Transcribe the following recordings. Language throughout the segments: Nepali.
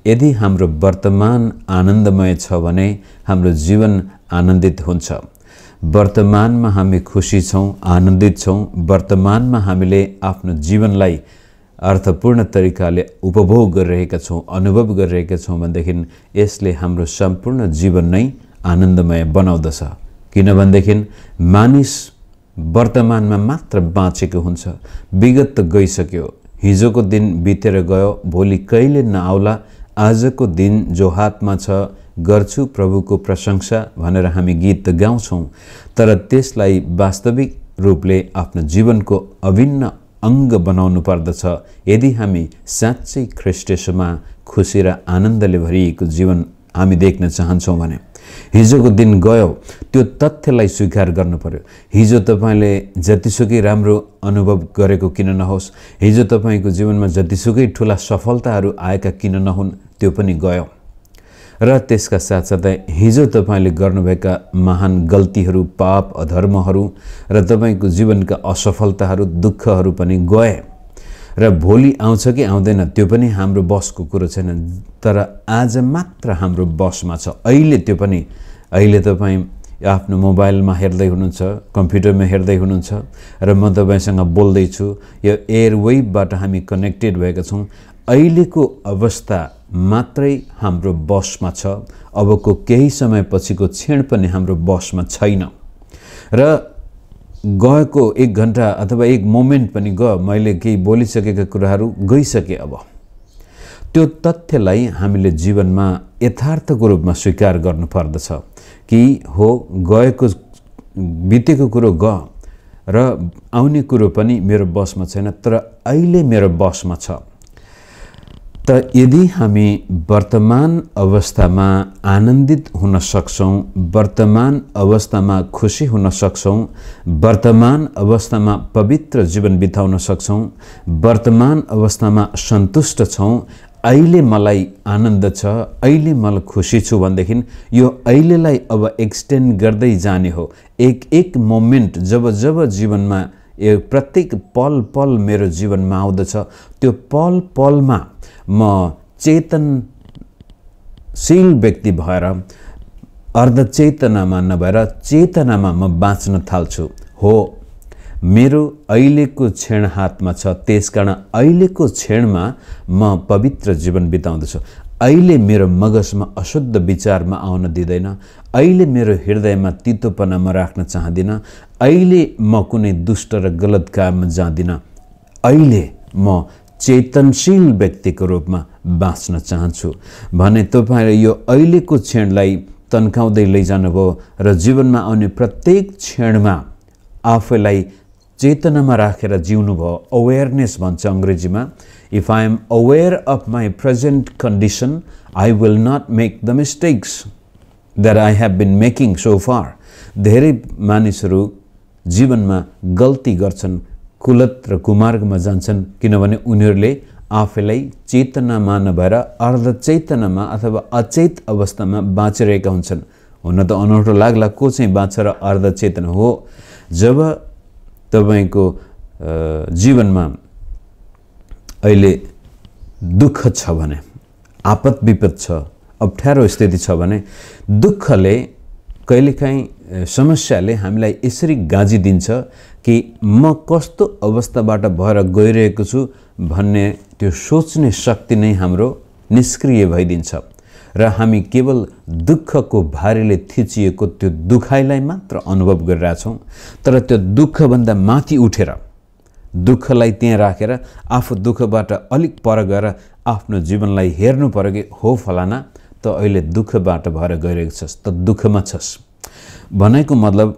यदि हाम्रो वर्तमान आनन्दमय छ भने हाम्रो जीवन आनन्दित हुन्छ। वर्तमानमा हामी खुसी छौं, आनन्दित छौं, वर्तमानमा हामीले आफ्नो जीवनलाई अर्थपूर्ण तरिकाले उपभोग गरिरहेका छौं, अनुभव गरिरहेका छौं भनेदेखि यसले हाम्रो सम्पूर्ण जीवन नै आनन्दमय बनाउँदछ। किनभनेदेखि मानिस वर्तमानमा मात्र बाँचेको हुन्छ। विगत त गइसक्यो, हिजोको दिन बितेर गयो, भोलि कहिले नआउला। आजको दिन जो हातमा छ गर्छु प्रभुको प्रशंसा भनेर हामी गीत गाउँछौं, तर त्यसलाई वास्तविक रूपले आफ्नो जीवनको अभिन्न अंग बनाउनु पर्दछ यदि हामी साँच्चै ख्रीष्ट येशूमा खुशी र आनन्दले भरिएको जीवन हामी देख्न चाहन्छौं भने। हिजोको दिन गयो त्यो तथ्यलाई स्वीकार गर्नु पर्यो। हिजो तपाईले जतिसुकै राम्रो अनुभव गरेको किन नहोस्, हिजो तपाईको जीवनमा जतिसुकै ठूला सफलताहरू आएका किन नहुन्, त्यो पनि गयो। र त्यसका साथसाथै हिजो तपाईले गर्नुभएका महान गल्तीहरू, पाप, अधर्महरू र तपाईको जीवनका असफलताहरू, दुःखहरू पनि गए। र भोलि आउँछ कि आउँदैन त्यो पनि हाम्रो बसको कुरो छैन, तर आज मात्र हाम्रो बसमा छ। अहिले त्यो पनि, अहिले तपाई आफ्नो मोबाइलमा हेर्दै हुनुहुन्छ, कम्प्युटरमा हेर्दै हुनुहुन्छ र म तपाईसँग बोल्दै छु, यो एयरवेभबाट हामी कनेक्टेड भएका छौं। अहिलेको अवस्था मात्रै हाम्रो बसमा छ, अबको केही समयपछिको क्षण पनि हाम्रो बसमा छैन। र गएको 1 घण्टा अथवा 1 मोमेन्ट पनि गयो, मैले केही बोलिसकेका कुराहरू गइसके। अब त्यो तथ्यलाई हामीले जीवनमा यथार्थको रूपमा स्वीकार गर्नु पर्दछ कि हो गएको बितेको कुरो गयो र आउने कुरो पनि मेरो बसमा छैन, तर अहिले मेरो बसमा छ। त यदि हामी वर्तमान अवस्थामा आनन्दित हुन सक्छौं, वर्तमान अवस्थामा खुशी हुन सक्छौं, वर्तमान अवस्थामा पवित्र जीवन बिताउन सक्छौं, वर्तमान अवस्थामा सन्तुष्ट छौं, अहिले मलाई आनन्द छ, अहिले म खुसी छु भनेदेखि यो अहिलेलाई अब एक्सटेन्ड गर्दै जाने हो। एक मोमेन्ट जब जब जीवनमा प्रत्येक पल पल मेरो जीवनमा आउँदछ, त्यो पल पलमा म चेतनशील व्यक्ति भएर अर्धचेतनामा नभएर चेतनामा म बाँच्न थाल्छु। हो, मेरो अहिलेको क्षण हातमा छ, त्यसकारण अहिलेको क्षणमा म पवित्र जीवन बिताउँदछु। अहिले मेरो मगजमा अशुद्ध विचारमा आउन दिँदैन, अहिले मेरो हृदयमा तितोपना म राख्न चाहदिन, अहिले म कुनै दुष्ट र गलत काममा जाँदिन, अहिले म चेतनशील व्यक्तिको रूपमा बाँच्न चाहन्छु भने तपाईले यो अहिलेको क्षणलाई तन्काउँदै लैजानुभयो र जीवनमा आउने प्रत्येक क्षणमा आफैलाई चेतनामा राखेर जिउनु भयो। अवेयरनेस भन्छ अंग्रेजीमा। If I am aware of my present condition, I will not make the mistakes that I have been making so far. धेरै मानिसहरू जीवनमा गल्ती गर्छन्, कुलत र कुमार्गमा जान्छन्, किनभने उनीहरूले आफैलाई चेतनामा नभएर अर्धचेतनामा अथवा अचेत अवस्थामा बाँचिरहेका हुन्छन्। हुन त अनौठो लाग्ला, को चाहिँ बाँच्छ र अर्धचेतना हो। जब तपाईको जीवनमा अहिले दुःख छ भने, आपत विपद छ, अप्ठ्यारो स्थिति छ भने दुःखले कहिलेकाहीँ समस्याले हामीलाई यसरी गाजिदिन्छ कि म कस्तो अवस्थाबाट भएर गइरहेको छु भन्ने त्यो सोच्ने शक्ति नै हाम्रो निष्क्रिय भइदिन्छ र हामी केवल दुःखको भारीले थिचिएको त्यो दुखाइलाई मात्र अनुभव गरिरहेछौं। तर त्यो दुःखभन्दा माथि उठेर, दुःखलाई त्यहाँ राखेर आफू दुःखबाट अलिक पर गएर आफ्नो जीवनलाई हेर्नु पर्यो कि हो फलाना त अहिले दुःखबाट भएर गइरहेको छस्, त दुःखमा छस् भनेको मतलब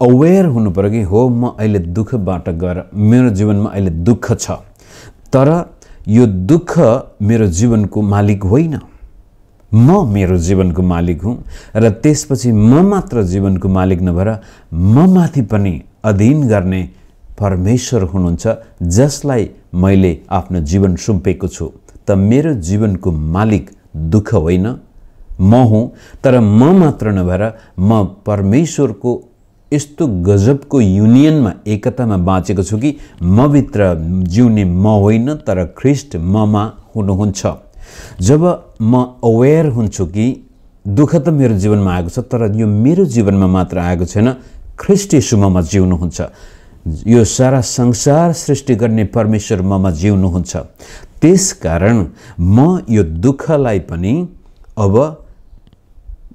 अवेयर हुनु पर्यो कि हो म अहिले दुःखबाट गएर मेरो जीवनमा अहिले दुःख छ, तर यो दुःख मेरो जीवनको मालिक होइन, म मेरो जीवनको मालिक हुँ। र त्यसपछि म मात्र जीवनको मालिक नभएर म माथि पनि अधीन गर्ने परमेश्वर हुनुहुन्छ, जसलाई मैले आफ्नो जीवन सुम्पेको छु। त मेरो जीवनको मालिक दुःख होइन, म हुँ। तर म मात्र नभएर म परमेश्वरको यस्तो गजबको युनियनमा, एकतामा बाँचेको छु कि म भित्र जिउने म होइन, तर ख्रीष्ट ममा हुनुहुन्छ। जब म अवेयर हुन्छु कि दुःख त मेरो जीवनमा आएको छ, तर यो मेरो जीवनमा मात्र आएको छैन, ख्रीष्ट येशूमा म जिउनुहुन्छ, यो सारा संसार सृष्टि गर्ने परमेश्वर ममा जिउनुहुन्छ, त्यसकारण म यो दुःखलाई पनि अब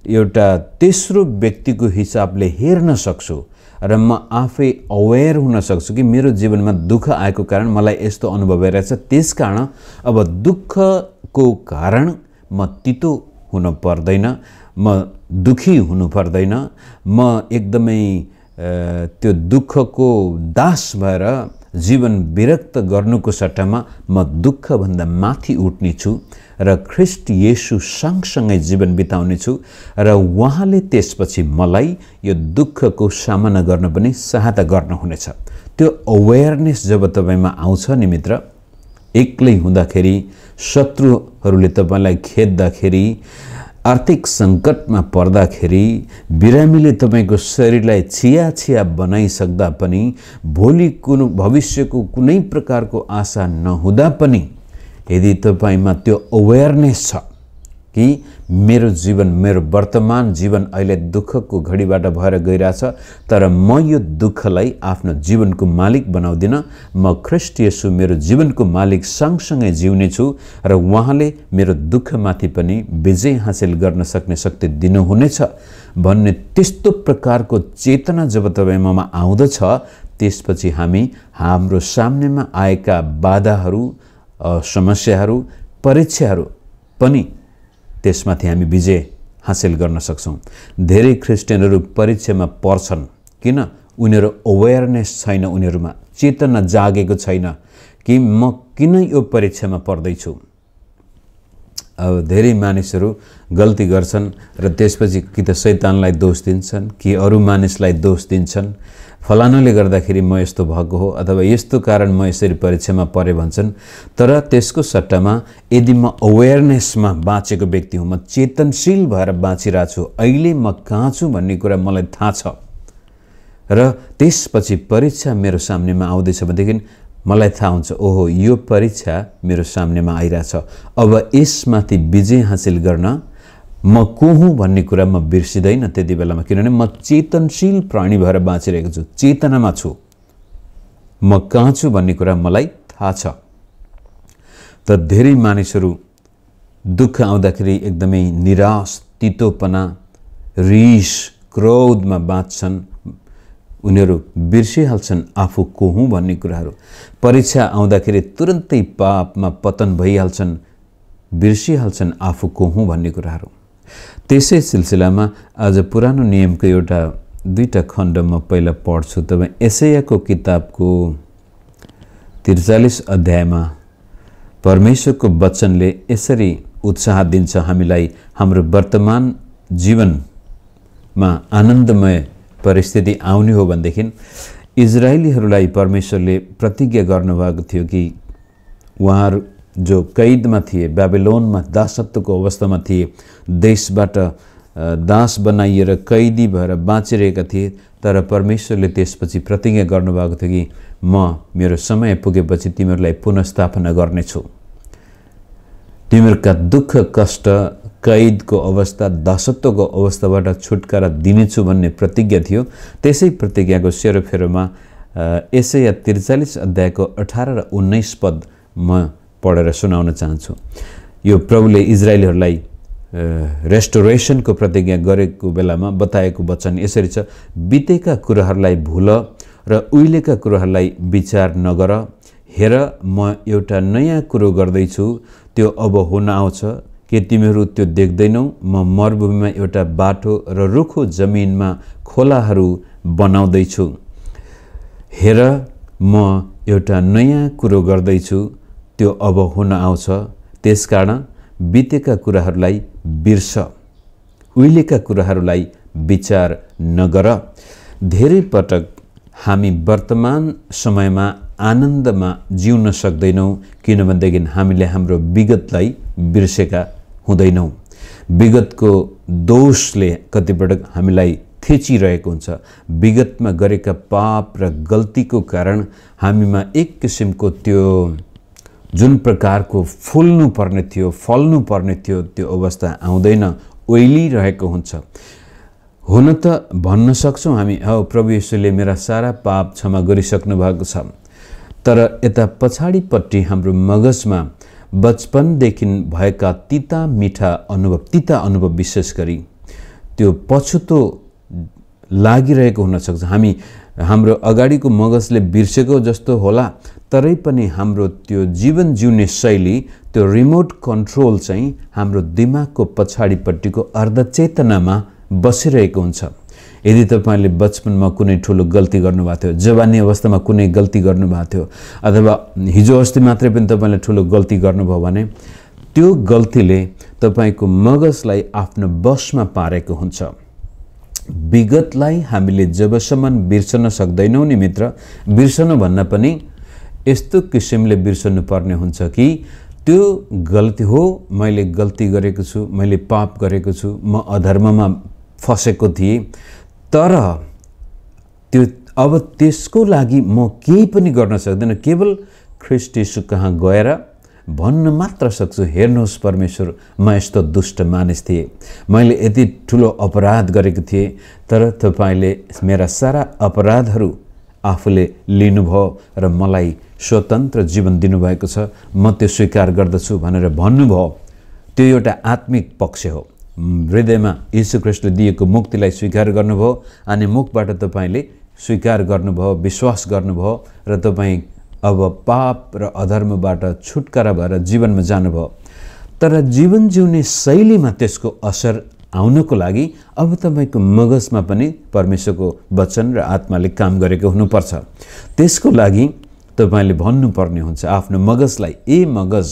एउटा तेस्रो व्यक्तिको हिसाबले हेर्न सक्छु र म आफै अवेयर हुन सक्छु कि मेरो जीवनमा दुःख आएको कारण मलाई यस्तो अनुभव भइरहेछ। त्यसकारण अब दुःखको कारण म तितो हुन पर्दैन, म दुखी हुनु पर्दैन, म एकदमै त्यो दुःखको दास भएर जीवन विरक्त गर्नुको सट्टामा म दुःखभन्दा माथि उठ्ने छु र ख्रीष्ट येशू सँगसँगै जीवन बिताउने छु र उहाँले त्यसपछि मलाई यो दुःखको सामना गर्न पनि सहायता गर्नुहुनेछ। त्यो अवेयरनेस जब तपाईमा आउँछ नि मित्र, एक्लै हुँदाखेरि, शत्रुहरूले तपाईलाई खेद्दाखेरि, आर्थिक सङ्कटमा पर्दाखेरि, बिरामीले तपाईको शरीरलाई छिया छिया बनाइसक्दा पनि, भोलि कुनै भविष्यको कुनै प्रकारको आशा नहुँदा पनि, यदि तपाईमा त्यो अवेयरनेस छ कि मेरो जीवन, मेरो वर्तमान जीवन अहिले दुःखको घडीबाट भएर गइरहेछ, तर म यो दुःखलाई आफ्नो जीवनको मालिक बनाउँदिन, म ख्रीष्ट येशू मेरो जीवनको मालिक सँगसँगै जिउने छु र उहाँले मेरो दुःखमाथि पनि विजय हासिल गर्न सक्ने शक्ति दिनुहुनेछ भन्ने त्यस्तो प्रकारको चेतना जब तपाईमा आउँदछ, त्यसपछि हामी हाम्रो सामनेमा आएका बाधाहरू, समस्याहरू, परीक्षाहरू पनि त्यसमाथि हामी विजय हासिल गर्न सक्छौं। धेरै क्रिस्चियनहरू परीक्षामा पर्छन्, किन? उनीहरू अवेयरनेस छैन, उनीहरूमा चेतना जागेको छैन कि म किन यो परीक्षामा पर्दैछु। अब धेरै मानिसहरू गल्ती गर्छन् र त्यसपछि कि त शैतानलाई दोष दिन्छन्, कि अरू मानिसलाई दोष दिन्छन्, फलानाले गर्दाखेरि म यस्तो भएको हो अथवा यस्तो कारण म यसरी परीक्षामा परे भन्छन्। तर त्यसको सट्टामा यदि म अवेयरनेसमा बाँचेको व्यक्ति हुँ, म चेतनशील भएर बाँचिरहेको छु, अहिले म कहाँ छु भन्ने कुरा मलाई थाहा छ र त्यसपछि परीक्षा मेरो सामनेमा आउँदैछ भनेदेखि मलाई थाहा हुन्छ, ओहो यो परीक्षा मेरो सामनेमा आइरहेछ, अब यसमाथि विजय हासिल गर्न म को हुँ भन्ने कुरा म बिर्सिदैन त्यति बेलामा, किनभने म चेतनशील प्राणी भएर बाँचिरहेको छु, चेतनामा छु, म कहाँ छु भन्ने कुरा मलाई थाहा छ। त धेरै मानिसहरू दुःख आउँदाखेरि एकदमै निराश, तितोपना, रिस, क्रोधमा बाँच्छन्, उनीहरू बिर्सिहाल्छन् आफू को हुँ भन्ने कुराहरू। परीक्षा आउँदाखेरि तुरन्तै पापमा पतन भइहाल्छन्, बिर्सिहाल्छन् आफू को हुँ भन्ने कुराहरू। त्यसै सिलसिलामा आज पुरानो नियमको एउटा दुईटा खण्ड म पहिला पढ्छु। तपाईँ यशायाको किताबको 43 अध्यायमा परमेश्वरको वचनले यसरी उत्साह दिन्छ हामीलाई, हाम्रो वर्तमान जीवनमा आनन्दमय परिस्थिति आउने हो भनेदेखि इजरायलीहरूलाई परमेश्वरले प्रतिज्ञा गर्नुभएको थियो कि उहाँहरू जो कैदमा थिए, बेबिलोनमा दासत्वको अवस्थामा थिए, देशबाट दास बनाइएर कैदी भएर बाँचिरहेका थिए, तर परमेश्वरले त्यसपछि प्रतिज्ञा गर्नुभएको थियो कि म मेरो समय पुगेपछि तिमीहरूलाई पुनर्स्थापना गर्नेछु, तिमीहरूका दुःख कष्ट, कैदको अवस्था, दासत्वको अवस्थाबाट छुटकारा दिनेछु भन्ने प्रतिज्ञा थियो। त्यसै प्रतिज्ञाको सेरोफेरोमा यशाया 43 अध्यायको 18 र 19 पद म पढेर सुनाउन चाहन्छु। यो प्रभुले इजरायलीहरूलाई रेस्टोरेसनको प्रतिज्ञा गरेको बेलामा बताएको वचन यसरी छ, बितेका कुराहरूलाई भुल र उहिलेका कुराहरूलाई विचार नगर, हेर म एउटा नयाँ कुरो गर्दैछु, त्यो अब हुन आउँछ, के तिमीहरू त्यो देख्दैनौ? म मरुभूमिमा एउटा बाटो र रुखो जमिनमा खोलाहरू बनाउँदैछु, हेर म एउटा नयाँ कुरो गर्दैछु, त्यो अब हुन आउँछ, त्यसकारण बितेका कुराहरूलाई बिर्स, उहिलेका कुराहरूलाई विचार नगर। धेरै पटक हामी वर्तमान समयमा आनन्दमा जिउन सक्दैनौँ, किनभनेदेखि हामीले हाम्रो विगतलाई बिर्सेका हुँदैनौँ। विगतको दोषले कतिपटक हामीलाई थिचिरहेको हुन्छ। विगतमा गरेका पाप र गल्तीको कारण हामीमा एक किसिमको त्यो जुन प्रकारको फुल्नु पर्ने थियो, फल्नु पर्ने थियो, त्यो अवस्था आउँदैन, ओइलिरहेको हुन्छ। हुन त भन्न सक्छौँ हामी, प्रभु येशूले मेरा सारा पाप क्षमा गरिसक्नु भएको छ, तर यता पछाडिपट्टि हाम्रो मगजमा बचपनदेखि भएका तिता अनुभव विशेष गरी त्यो पछुतो लागिरहेको हुन सक्छ। हाम्रो अगाडिको मगजले बिर्सेको जस्तो होला, तरै पनि हाम्रो त्यो जीवन जिउने शैली, त्यो रिमोट कन्ट्रोल चाहिँ हाम्रो दिमागको पछाडिपट्टिको अर्धचेतनामा बसिरहेको हुन्छ। यदि तपाईले बचपनमा कुनै ठुलो गल्ती गर्नुभएको थियो, जवानी अवस्थामा कुनै गल्ती गर्नुभएको थियो, अथवा हिजो अस्ति मात्रै पनि तपाईले ठुलो गल्ती गर्नुभयो भने त्यो गल्तीले तपाईको मगजलाई आफ्नो बसमा पारेको हुन्छ। विगतलाई हामीले जबसम्म बिर्सन सक्दैनौं नि मित्र, बिर्सन भन्न पनि यस्तो किसिमले बिर्सनु पर्ने हुन्छ कि त्यो गल्ती हो, मैले गल्ती गरेको छु, मैले पाप गरेको छु, म अधर्ममा फसेको थिएँ, तर त्यो अब त्यसको लागि म केही पनि गर्न सक्दैन, केवल ख्रीष्ट येशू कहाँ गएर भन्न मात्र सक्छु, हेर्नुहोस् परमेश्वर, म यस्तो दुष्ट मानिस थिएँ, मैले यति ठुलो अपराध गरेको थिएँ, तर तपाईले मेरा सारा अपराधहरू आफूले लिनुभयो र मलाई स्वतन्त्र जीवन दिनुभएको छ, म त्यो स्वीकार गर्दछु भनेर भन्नुभयो। त्यो एउटा आत्मिक पक्ष हो। हृदयमा येशू ख्रीष्टले दिएको मुक्तिलाई स्वीकार गर्नुभयो अनि मुखबाट तपाईले स्वीकार गर्नुभयो, विश्वास गर्नुभयो र तपाईँ अब पाप र अधर्मबाट छुटकारा भएर जीवनमा जानुभयो। तर जीवन जिउने शैलीमा त्यसको असर आउनको लागि अब तपाईको मगजमा पनि परमेश्वरको वचन र आत्माले काम गरेको हुनुपर्छ। त्यसको लागि तपाईले भन्नुपर्ने हुन्छ आफ्नो मगजलाई, ए मगज,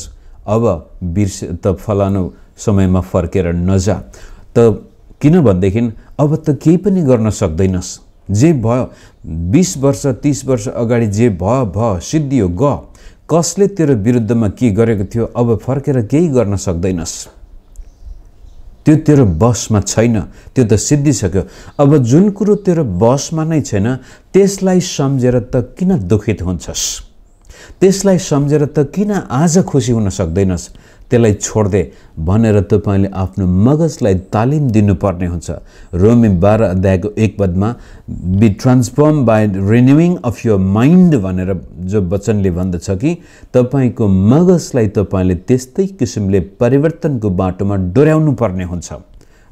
अब बिर्से त फलानु समयमा फर्केर नजा, त किन भन्देखि अब त केही पनि गर्न सक्दैनस्, जे भयो 20 वर्ष 30 वर्ष अगाडि जे भयो सिद्धियो, कसले तेरो विरुद्धमा के गरेको थियो, अब फर्केर केही गर्न सक्दैनस्, त्यो तेरो बसमा छैन, त्यो त सिद्धिसक्यो। अब जुन कुरो तेरो बसमा नै छैन त्यसलाई सम्झेर त किन दुखित हुन्छस्, त्यसलाई सम्झेर त किन आज खुसी हुन सक्दैनस्, त्यसलाई छोड्दे भनेर तपाईले आफ्नो मगजलाई तालिम दिनुपर्ने हुन्छ। रोमी 12 अध्यायको 1 पदमा be transform by renewing of your mind भनेर जो वचनले भन्दछ कि तपाईको मगजलाई तपाईले त्यस्तै किसिमले परिवर्तनको बाटोमा डोर्याउनु पर्ने हुन्छ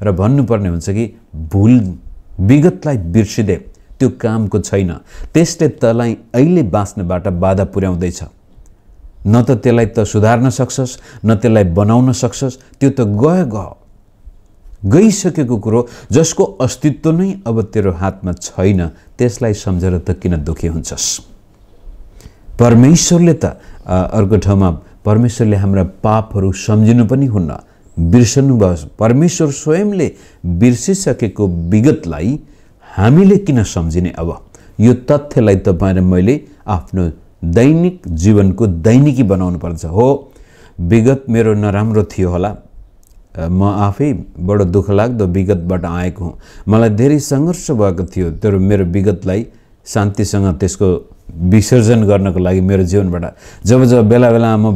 र भन्नुपर्ने हुन्छ कि भुल विगतलाई बिर्सिदे, त्यो कामको छैन, त्यसले तँलाई अहिले बाँच्नबाट बाधा पुर्याउँदैछ, न त त्यसलाई त सुधार्न सक्छस्, न त्यसलाई बनाउन सक्छस्, त्यो त गइसकेको कुरो जसको अस्तित्व नै अब तेरो हातमा छैन, त्यसलाई सम्झेर त किन दुखी हुन्छस्। परमेश्वरले त अर्को ठाउँमा परमेश्वरले हाम्रा पापहरू सम्झिनु पनि हुन्न, बिर्सनु भयो। परमेश्वर स्वयंले बिर्सिसकेको विगतलाई हामीले किन सम्झिने। अब यो तथ्यलाई तपाईँ र मैले आफ्नो दैनिक जीवनको दैनिकी बनाउनु पर्छ। हो, विगत मेरो नराम्रो थियो होला, म आफै बडो दुःख लाग्दो विगतबाट आएको हुँ, मलाई धेरै सङ्घर्ष भएको थियो, तर मेरो विगतलाई शान्तिसँग त्यसको विसर्जन गर्नको लागि मेरो जीवनबाट जब बेला बेला म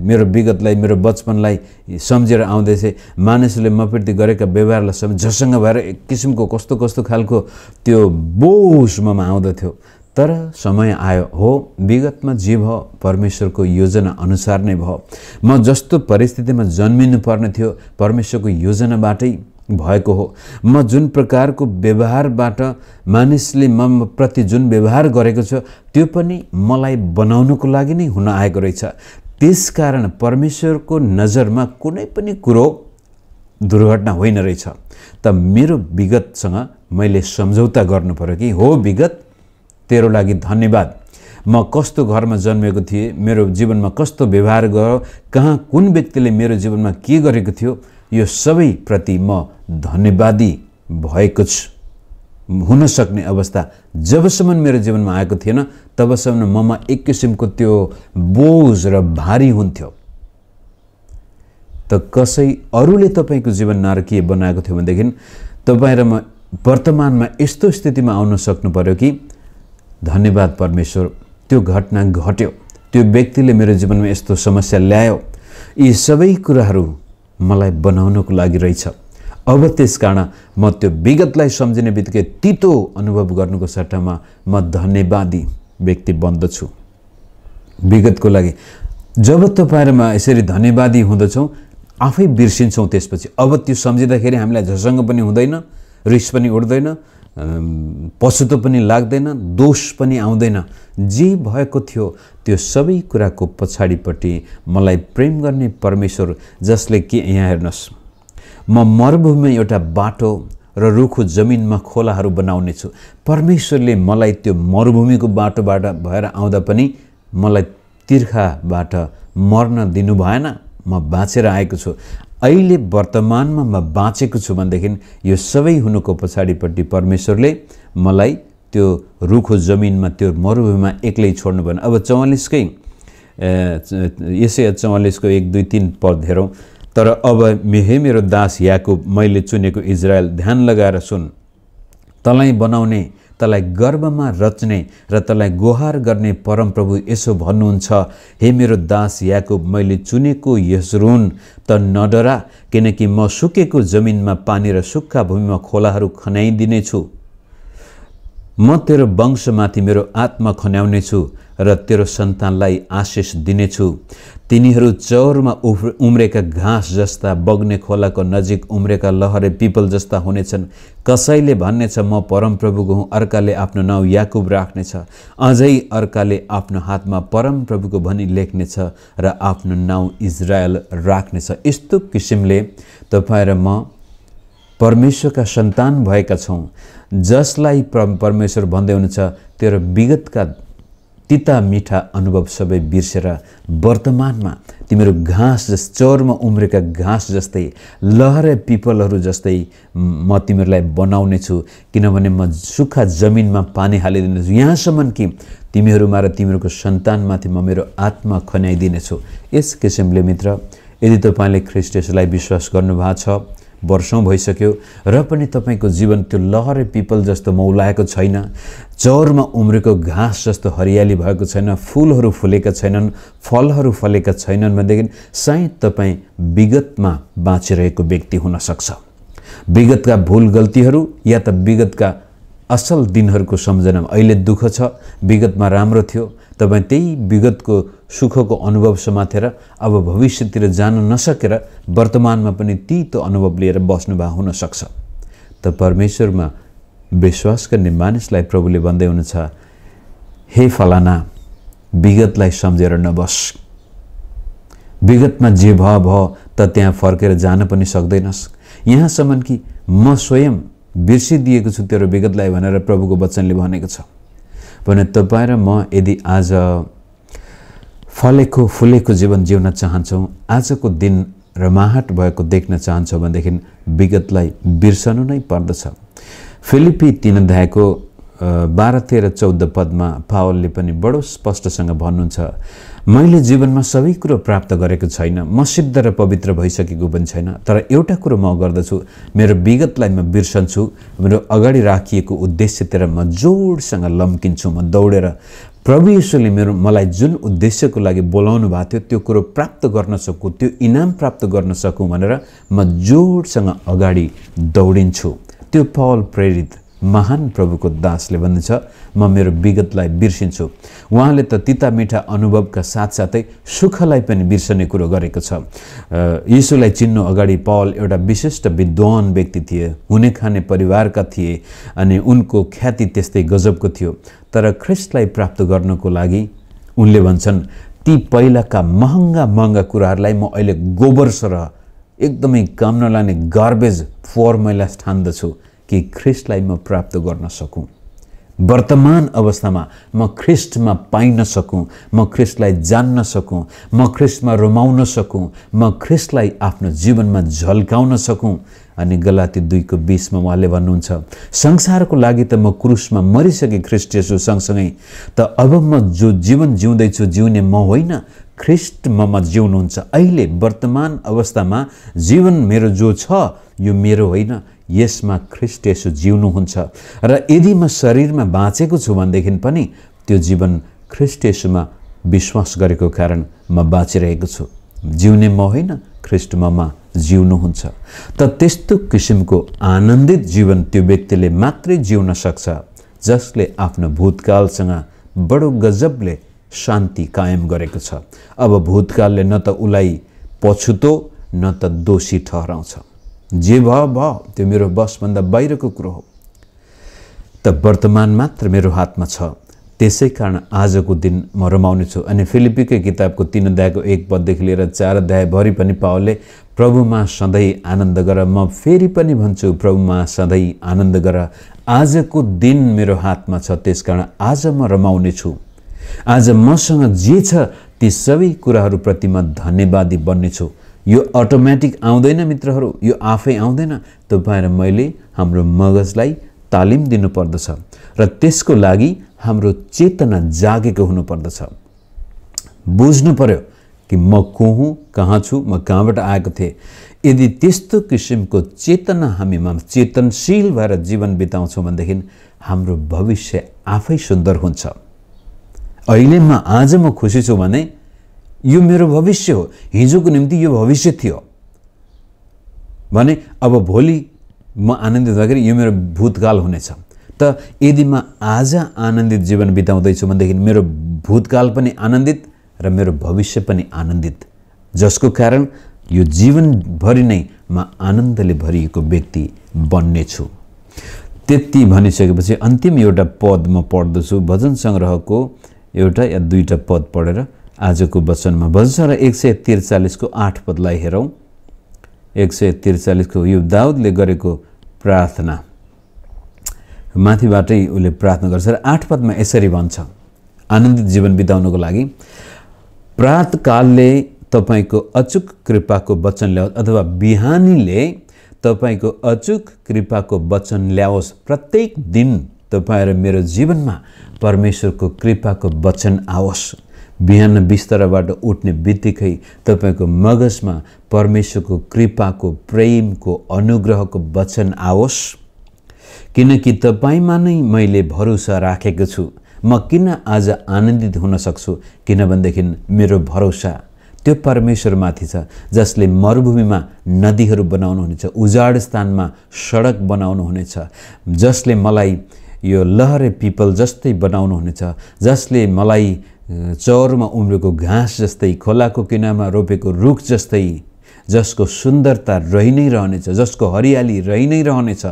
मेरो विगतलाई, मेरो बचपनलाई सम्झेर आउँदैछ, मानिसले मप्रति गरेका व्यवहारलाई झसँग भएर एक किसिमको कस्तो खालको त्यो बोझ ममा आउँदथ्यो। तर समय आयो, हो विगतमा जे भयो परमेश्वरको योजना अनुसार नै भयो, म जस्तो परिस्थितिमा जन्मिनु पर्ने थियो परमेश्वरको योजनाबाटै भएको हो, म जुन प्रकारको व्यवहारबाट मानिसले म प्रति जुन व्यवहार गरेको छ त्यो पनि मलाई बनाउनको लागि नै हुन आएको रहेछ। त्यसकारण परमेश्वरको नजरमा कुनै पनि कुरो दुर्घटना होइन रहेछ। त मेरो विगतसँग मैले सम्झौता गर्नु पर्यो कि हो विगत, तेरो लागि धन्यवाद, म कस्तो घरमा जन्मेको थिएँ, मेरो जीवनमा कस्तो व्यवहार गर्यो, कहाँ कुन व्यक्तिले मेरो जीवनमा के गरेको थियो, यो सबै प्रति म धन्यवादी भएको हुन सक्ने अवस्था जबसम्म मेरो जीवनमा आएको थिएन तबसम्म ममा एक किसिमको त्यो बोझ र भारी हुन्थ्यो। त कसै अरूले तपाईको जीवन नारकीय बनाएको थियो भनेदेखि तपाईँ र म वर्तमानमा यस्तो स्थितिमा आउन सक्नु पर्यो कि धन्यवाद परमेश्वर, त्यो घटना घट्यो, त्यो व्यक्तिले मेरो जीवनमा यस्तो समस्या ल्यायो, यी सबै कुराहरू मलाई बनाउनको लागि रहेछ। अब त्यसकारण म त्यो विगतलाई सम्झिने बित्तिकै तितो अनुभव गर्नुको सट्टामा म धन्यवादी व्यक्ति बन्दछु विगतको लागि। जब तपाईँ र म यसरी धन्यवादी हुँदछौँ, आफै बिर्सिन्छौँ। त्यसपछि अब त्यो सम्झिँदाखेरि हामीलाई झसङ्ग पनि हुँदैन, रिस पनि उठ्दैन, पछुतो पनि लाग्दैन, दोष पनि आउँदैन। जे भएको थियो त्यो सबै कुराको पछाडिपट्टि मलाई प्रेम गर्ने परमेश्वर, जसले कि यहाँ हेर्नुहोस्, म मरुभूमिमा एउटा बाटो र रुखो जमिनमा खोलाहरू बनाउने छु। परमेश्वरले मलाई त्यो मरुभूमिको बाटोबाट भएर आउँदा पनि मलाई तिर्खाबाट मर्न दिनु भएन, म बाँचेर आएको छु। अहिले वर्तमानमा म बाँचेको छु भनेदेखि यो सबै हुनुको पछाडिपट्टि परमेश्वरले मलाई त्यो रुखो जमिनमा, त्यो मरुभूमिमा एक्लै छोड्नु भएन। अब 44कै यसै 44को 1, 2, 3 पद हेरौँ। तर अब हे मेरो दास याकुब, मैले चुनेको इजरायल, ध्यान लगाएर सुन। तँलाई बनाउने, तँलाई गर्भमा रच्ने र तँलाई गोहार गर्ने परमप्रभु यसो भन्नुहुन्छ, हे मेरो दास याकुब, मैले चुनेको यशरुन, त नडरा, किनकि म सुकेको जमिनमा पानी र सुक्खा भूमिमा खोलाहरू खन्याइदिनेछु। म तेरो वंशमाथि मेरो आत्मा खन्याउनेछु र तेरो सन्तानलाई आशिष दिनेछु। तिनीहरू चौरमा उम्रेका घाँस जस्ता, बग्ने खोलाको नजिक उम्रेका लहरे पिपल जस्ता हुनेछन्। कसैले भन्नेछ म परमप्रभुको हुँ, अर्काले आफ्नो नाउँ याकुब राख्नेछ, अझै अर्काले आफ्नो हातमा परमप्रभुको भनी लेख्नेछ र आफ्नो नाउँ इजरायल राख्नेछ। यस्तो किसिमले तपाईँ र म परमेश्वरका सन्तान भएका छौँ, जसलाई परमेश्वर भन्दै हुनुहुन्छ, तेरो विगतका तिता मिठा अनुभव सबै बिर्सेर वर्तमानमा तिमीहरू घाँस चौरमा उम्रेका घाँस जस्तै, लहरे पिपलहरू जस्तै म तिमीहरूलाई बनाउने छु, किनभने म सुक्खा जमिनमा पानी हालिदिनेछु, यहाँसम्म कि तिमीहरूमा र तिमीहरूको सन्तानमाथि म मेरो आत्मा खन्याइदिनेछु। यस किसिमले मित्र, यदि तपाईँले ख्रीष्ट येशूलाई विश्वास गर्नुभएको छ, वर्षौं भइसक्यो र पनि तपाईँको जीवन त्यो लहरे पिपल जस्तो मौलाएको छैन, चौरमा उम्रेको घाँस जस्तो हरियाली भएको छैन, फुलहरू फुलेका छैनन्, फलहरू फलेका छैनन् भनेदेखि सायद तपाईँ विगतमा बाँचिरहेको व्यक्ति हुन सक्छ। विगतका भुल गल्तीहरू या त विगतका असल दिनहरूको सम्झनामा अहिले दुःख छ, विगतमा राम्रो थियो, तपाईँ त्यही विगतको सुखको अनुभव समातेर अब भविष्यतिर जान नसकेर वर्तमानमा पनि तीतो अनुभव लिएर बस्नुभएको हुन सक्छ। त परमेश्वरमा विश्वास गर्ने मानिसलाई प्रभुले भन्दै हुनुहुन्छ, हे फलाना, विगतलाई सम्झेर नबस। विगतमा जे भयो त त्यहाँ फर्केर जान पनि सक्दैनस्। यहाँसम्म कि म स्वयं बिर्सिदिएको छु तेरो विगतलाई भनेर प्रभुको वचनले भनेको छ। भने तपाईँ र म यदि आज फलेको फुलेको जीवन जिउन चाहन्छौँ, आजको दिन रमाहट भएको देख्न चाहन्छौँ भनेदेखि विगतलाई बिर्सनु नै पर्दछ। फिलिपी 3 अध्यायको 12, 13, 14 पदमा पावलले पनि बडो स्पष्टसँग भन्नुहुन्छ, मैले जीवनमा सबै कुरो प्राप्त गरेको छैन, म सिद्ध र पवित्र भइसकेको पनि छैन, तर एउटा कुरो म गर्दछु, मेरो विगतलाई म बिर्सन्छु, मेरो अगाडि राखिएको उद्देश्यतिर म जोडसँग लम्किन्छु। म दौडेर प्रभु येशूले मलाई जुन उद्देश्यको लागि बोलाउनु भएको थियो त्यो कुरो प्राप्त गर्न सकूँ, त्यो इनाम प्राप्त गर्न सकूँ भनेर म जोडसँग अगाडि दौडिन्छु। त्यो पावल प्रेरित महान प्रभुको दासले भन्दैछ, म मेरो विगतलाई बिर्सिन्छु। उहाँले त तिता मिठा अनुभवका साथसाथै सुखलाई पनि बिर्सने कुरो गरेको छ। येशूलाई चिन्नु अगाडि पावल एउटा विशिष्ट विद्वान व्यक्ति थिए, हुने खाने परिवारका थिए अनि उनको ख्याति त्यस्तै गजबको थियो। तर ख्रीष्टलाई प्राप्त गर्नको लागि उनले भन्छन्, ती पहिलाका महँगा महँगा कुराहरूलाई म अहिले गोबर सरह एकदमै काम नलाने गार्बेज फर्मुला ठान्दछु कि ख्रीष्टलाई म प्राप्त गर्न सकूँ। वर्तमान अवस्थामा म ख्रीष्टमा पाइन सकूँ, म ख्रीष्टलाई जान्न सकूँ, म ख्रीष्टमा रमाउन सकूँ, म ख्रीष्टलाई आफ्नो जीवनमा झल्काउन सकूँ। अनि गलाती 2:20 मा उहाँले भन्नुहुन्छ, संसारको लागि त म क्रुसमा मरिसके ख्रीष्ट येशू सँगसँगै, त अब म जो जीवन जिउँदैछु जिउने म होइन, ख्रीष्ट ममा जिउनुहुन्छ। अहिले वर्तमान अवस्थामा जीवन मेरो जो छ यो मेरो होइन, यसमा ख्रीष्ट येशू जिउनुहुन्छ। र यदि म शरीरमा बाँचेको छु भनेदेखि पनि त्यो जीवन ख्रीष्ट येशूमा विश्वास गरेको कारण म बाँचिरहेको छु। जिउने म होइन, ख्रीष्ट ममा जिउनुहुन्छ। त त्यस्तो किसिमको आनन्दित जीवन त्यो व्यक्तिले मात्रै जिउन सक्छ जसले आफ्नो भूतकालसँग बडो गजबले शान्ति कायम गरेको छ। अब भूतकालले न त उलाई पछुतो न त दोषी ठहराउँछ। जे भयो त्यो मेरो बसभन्दा बाहिरको कुरो हो। त वर्तमान मात्र मेरो हातमा छ। त्यसै कारण आजको दिन म रमाउने छु। अनि फिलिपीकै किताबको 3 अध्यायको 1 पददेखि लिएर 4 अध्यायभरि पनि पावलले प्रभुमा सधैँ आनन्द गर, म फेरि पनि भन्छु प्रभुमा सधैँ आनन्द गर। आजको दिन मेरो हातमा छ, त्यसकारण आज म रमाउने छु। आज मसँग जे छ ती सबै कुराहरूप्रति म धन्यवादी बन्नेछु। यो अटोमेटिक आउँदैन मित्रहरू, यो आफै आउँदैन। तपाईँ र मैले हाम्रो मगजलाई तालिम दिनुपर्दछ र त्यसको लागि हाम्रो चेतना जागेको हुनुपर्दछ। बुझ्नु पर्यो कि म को हुँ, कहाँ छु, म कहाँबाट आएको थिएँ। यदि त्यस्तो किसिमको चेतना हामीमा चेतनशील भएर जीवन बिताउँछौँ भनेदेखि हाम्रो भविष्य आफै सुन्दर हुन्छ। अहिले आज म खुसी छु भने यो मेरो भविष्य हो। हिजोको निम्ति यो भविष्य थियो भने अब भोलि म आनन्दित भएखेरि यो मेरो भूतकाल हुनेछ। त यदि म आज आनन्दित जीवन बिताउँदैछु भनेदेखि मेरो भूतकाल पनि आनन्दित र मेरो भविष्य पनि आनन्दित, जसको कारण यो जीवनभरि नै म आनन्दले भरिएको व्यक्ति बन्नेछु। त्यति भनिसकेपछि अन्तिम एउटा पद म पढ्दछु। भजन सङ्ग्रहको एउटा या 2टा पद पढेर आजको वचनमा भजन सङ्ग्रह 143 को 8 पदलाई हेरौँ। 143 को यो दाउदले गरेको प्रार्थना, माथिबाटै उसले प्रार्थना गर्छ र 8 पदमा यसरी भन्छ आनन्दित जीवन बिताउनको लागि, प्रातकालले तपाईको अचुक कृपाको वचन ल्याओस्, अथवा बिहानीले तपाईको अचुक कृपाको वचन ल्याओस्। प्रत्येक दिन तपाईँ र मेरो जीवनमा परमेश्वरको कृपाको वचन आओस्। बिहान बिस्तराबाट उठ्ने बित्तिकै तपाईको मगजमा परमेश्वरको कृपाको, प्रेमको, अनुग्रहको वचन आओस्। किनकि तपाईँमा नै मैले भरोसा राखेको छु। म किन आज आनन्दित हुन सक्छु? किनभनेदेखि मेरो भरोसा त्यो परमेश्वरमाथि छ, जसले मरुभूमिमा नदीहरू बनाउनुहुनेछ, उजाड स्थानमा सडक बनाउनुहुनेछ, जसले मलाई यो लहरे पिपल जस्तै बनाउनुहुनेछ, जसले मलाई चौरमा उम्रेको घाँस जस्तै, खोलाको किनारमा रोपेको रुख जस्तै, जसको सुन्दरता रहि नै रहनेछ, जसको हरियाली रहि नै रहनेछ।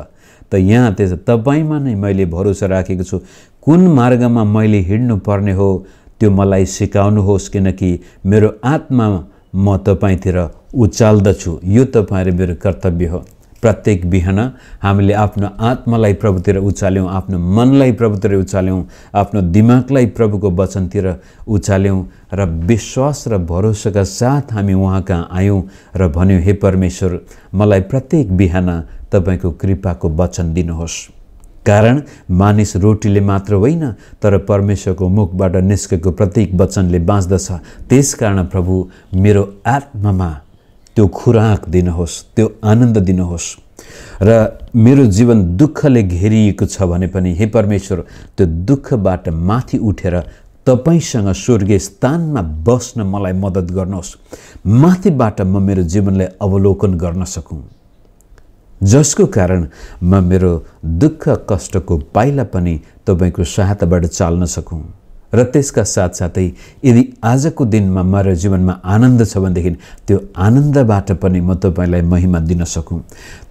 त यहाँ त्यस तपाईँमा नै मैले भरोसा राखेको छु। कुन मार्गमा मैले हिँड्नु पर्ने हो त्यो मलाई सिकाउनुहोस्, किनकि मेरो आत्मा म तपाईँतिर उचाल्दछु। यो तपाईँ र मेरो कर्तव्य हो। प्रत्येक बिहान हामीले आफ्नो आत्मालाई प्रभुतिर उचाल्यौँ, आफ्नो मनलाई प्रभुतिर उचाल्यौँ, आफ्नो दिमागलाई प्रभुको वचनतिर उचाल्यौँ र विश्वास र भरोसाका साथ हामी उहाँ कहाँ आयौँ र भन्यौँ, हे परमेश्वर, मलाई प्रत्येक बिहान तपाईको कृपाको वचन दिनुहोस्। कारण मानिस रोटीले मात्र होइन, तर परमेश्वरको मुखबाट निस्केको प्रत्येक वचनले बाँच्दछ। त्यसकारण प्रभु मेरो आत्मामा त्यो खुराक दिनुहोस्, त्यो आनन्द दिनुहोस्। र मेरो जीवन दुःखले घेरिएको छ भने पनि हे परमेश्वर, त्यो दुःखबाट माथि उठेर तपाईसँग स्वर्गीय स्थानमा बस्न मलाई मद्दत गर्नुहोस्। माथिबाट म मेरो जीवनलाई अवलोकन गर्न सकूँ, जसको कारण म मेरो दुःख कष्टको पाइला पनि तपाईको सहायताबाट चाल्न सकूँ। र त्यसका साथसाथै यदि आजको दिनमा मेरो जीवनमा आनन्द छ भनेदेखि त्यो आनन्दबाट पनि म तपाईलाई महिमा दिन सकूँ।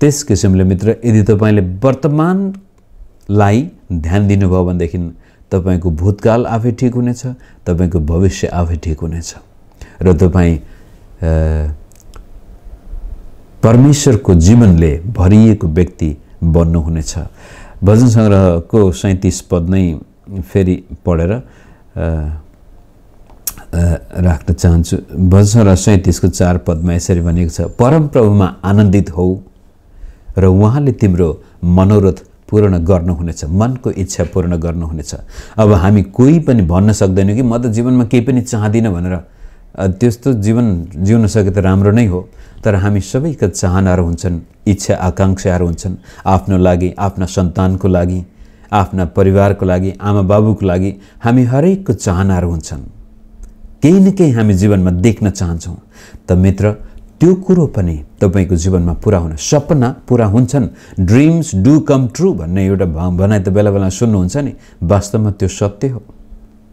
त्यस किसिमले मित्र, यदि तपाईले वर्तमानलाई ध्यान दिनुभयो भनेदेखि तपाईको भूतकाल आफै ठिक हुनेछ, तपाईको भविष्य आफै ठिक हुनेछ र तपाईँ परमेश्वरको जीवनले भरिएको व्यक्ति बन्नुहुनेछ। भजन सङ्ग्रहको 37 पद नै फेरि पढेर राख्न चाहन्छु। भजन सङ्ग्रह 37 को 4 पदमा यसरी भनेको छ, परमप्रभुमा आनन्दित हौ र उहाँले तिम्रो मनोरथ पूर्ण गर्नुहुनेछ, मनको इच्छा पूर्ण गर्नुहुनेछ। अब हामी कोही पनि भन्न सक्दैनौँ कि म त जीवनमा केही पनि चाहदिनँ भनेर। त्यस्तो जीवन जिउन सके त राम्रो नै हो, तर हामी सबैका चाहनाहरू हुन्छन्, इच्छा आकाङ्क्षाहरू हुन्छन्, आफ्नो लागि, आफ्ना सन्तानको लागि, आफ्ना परिवारको लागि, आमा बाबुको लागि हामी हरेकको चाहनाहरू हुन्छन्। केही न केही हामी जीवनमा देख्न चाहन्छौँ त मित्र त्यो कुरो पनि तपाईको जीवनमा पूरा हुन सपना पूरा हुन्छन् ड्रिम्स डु कम ट्रू भन्ने एउटा भनाइ त बेला बेला सुन्नुहुन्छ नि वास्तवमा त्यो सत्य हो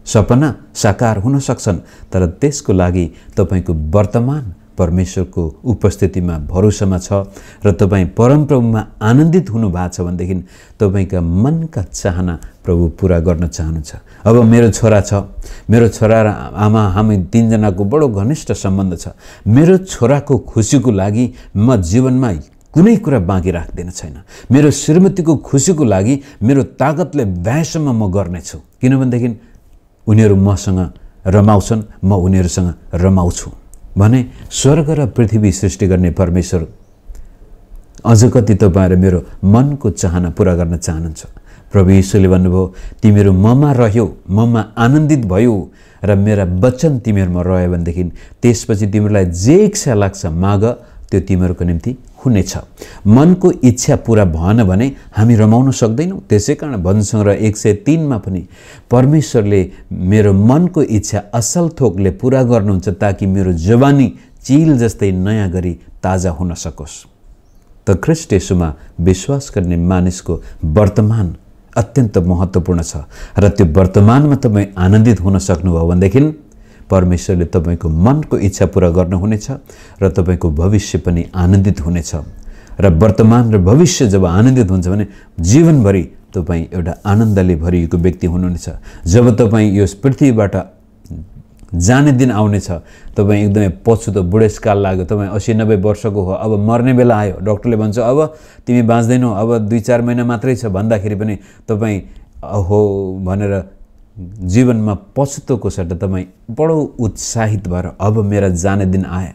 सपना साकार हुन सक्छन् तर त्यसको लागि तपाईको वर्तमान परमेश्वरको उपस्थितिमा भरोसामा छ र तपाई परमप्रभुमा आनन्दित हुनु भएको छ भनेदेखि तपाईका मनका चाहना प्रभु पूरा गर्न चाहनुहुन्छ अब मेरो छोरा छ मेरो छोरा र आमा हामी तीनजनाको बडो घनिष्ठ सम्बन्ध छ मेरो छोराको खुसीको लागि म जीवनमा कुनै कुरा बाँकी राख्दिन छैन मेरो श्रीमतीको खुसीको लागि मेरो ताकतले भ्याएसम्म म गर्नेछु किनभनेदेखि उनीहरू मसँग रमाउँछन् म उनीहरूसँग रमाउँछु भने स्वर्ग र पृथ्वी सृष्टि गर्ने परमेश्वर अझ कति तपाईहरु मेरो मनको चाहना पूरा गर्न चाहनुहुन्छ प्रभु येशूले भन्नुभयो तिमीहरू ममा रह्यौ ममा आनन्दित भयौ र मेरा वचन तिमीहरूमा रह्यो भनेदेखि त्यसपछि तिमीहरूलाई जे इच्छा लाग्छ माग त्यो तिमीहरूको निम्ति हुनेछ मनको इच्छा पूरा भएन भने हामी रमाउन सक्दैनौं त्यसैकारण भजन सङ्ग्रह 103 मा पनि परमेश्वरले मेरो मनको इच्छा असल थोकले पूरा गर्नुहुन्छ ताकि मेरो जवानी चिल जस्तै नयाँ गरी ताजा हुन सकोस् त ख्रीष्ट येशूमा विश्वास गर्ने मानिसको वर्तमान अत्यन्त महत्त्वपूर्ण छ र त्यो वर्तमानमा तपाई आनन्दित हुन सक्नुभयो भनेदेखि परमेश्वरले तपाईको मनको इच्छा पूरा गर्नुहुनेछ र तपाईको भविष्य पनि आनन्दित हुनेछ र वर्तमान र भविष्य जब आनन्दित हुन्छ भने जीवनभरि तपाई एउटा आनन्दले भरिएको व्यक्ति हुनुहुनेछ जब तपाई यो पृथ्वीबाट जाने दिन आउनेछ तपाई एकदमै पछुतो बुढेसकाल लाग्यो तपाई 80-90 वर्षको हो अब मर्ने बेला आयो डाक्टरले भन्छ अब तिमी बाँच्दैनौ अब 2-4 महिना मात्रै छ भन्दाखेरि पनि तपाई हो भनेर जीवनमा पछुतोको सट्टा तपाई बडो उत्साहित भएर अब मेरा जाने दिन आयो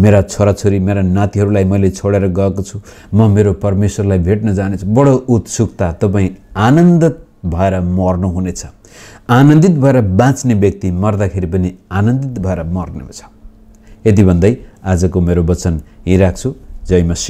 मेरा छोराछोरी मेरा नातिहरूलाई मैले छोडेर गएको छु म मेरो परमेश्वरलाई भेट्न जानेछु बडो उत्सुकता तपाई आनन्दित भएर मर्नु हुनेछ आनन्दित भएर बाँच्ने व्यक्ति मर्दाखेरि पनि आनन्दित भएर मर्नेछ यति भन्दै आजको मेरो वचन यही राख्छु जय मसीह